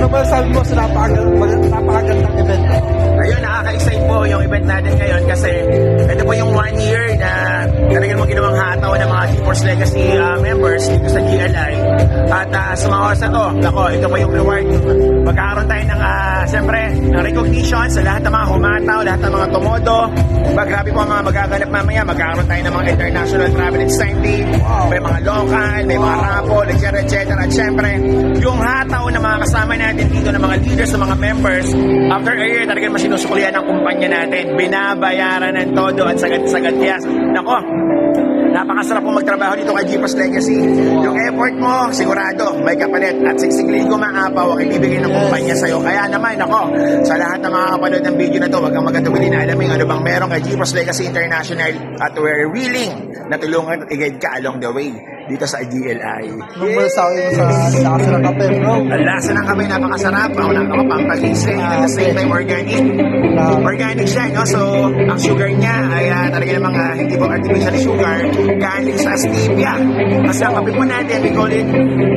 Ano ba sabi mo sa napakagandang event? Ayun, nakaka-excite po yung event natin ngayon kasi ito po yung 1 year na talagang mga ginawang hataw ng mga GeForce Legacy members dito sa GLI. At sa mga oras na to, nako, ito po yung reward. Magkakaroon tayo ng, siyempre, ng recognition sa lahat ng mga humataw, lahat ng mga tumodo. Grabe po ang mga magaganap mamaya. Magkakaroon tayo ng mga international travel incentive. May mga local, may mga raffle, etc. At siyempre, yung hataw na mga kasama natin dito ng mga leaders, ng mga members, after a year, talagang masinusuklian ng kumpanya natin. Binabayaran ng todo at sagad-sagad. Kaya, nako, napakasarap po magtrabaho dito kay GeForce Legacy. Yung effort mo, sigurado, may kapalit. At siksiklin ko maapaw ang ibibigay ng kumpanya sa'yo. Kaya naman, ako, sa lahat ng mga kapanood ng video na to, wag kang magkatawili na alamin ano bang meron kay GeForce Legacy International. At we're willing na tulungan at i-guide ka along the way dito sa GLI. Anong masasabi mo sa lasa ng kape, bro? Ang lasa ng kape, napakasarap. Ako, pampagising. At the same time, organic. Organic siya, no? So, ang sugar niya ay talaga namang hindi po artificial sugar. Galing sa stevia. Kasi ang kape po natin, we call it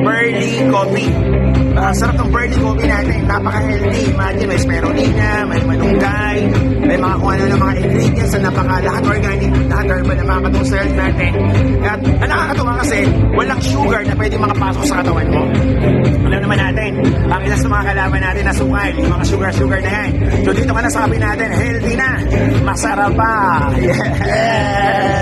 Burley Coffee. Sarap ng Burley Coffee natin. Napaka-healthy. Imagine, may spirulina, may malunggay, may mga kung ano ng mga ingredients na lahat organic, lahat herbal na makakatulong sa health natin. At ang nakakatuwa kasi, walang sugar na pwede makapasok sa katawan mo. Alam naman natin, ang ilas ng mga kalaban natin na sukal, yung mga sugar na yan. So dito ka na sabi natin, healthy na, masarap pa. Yes!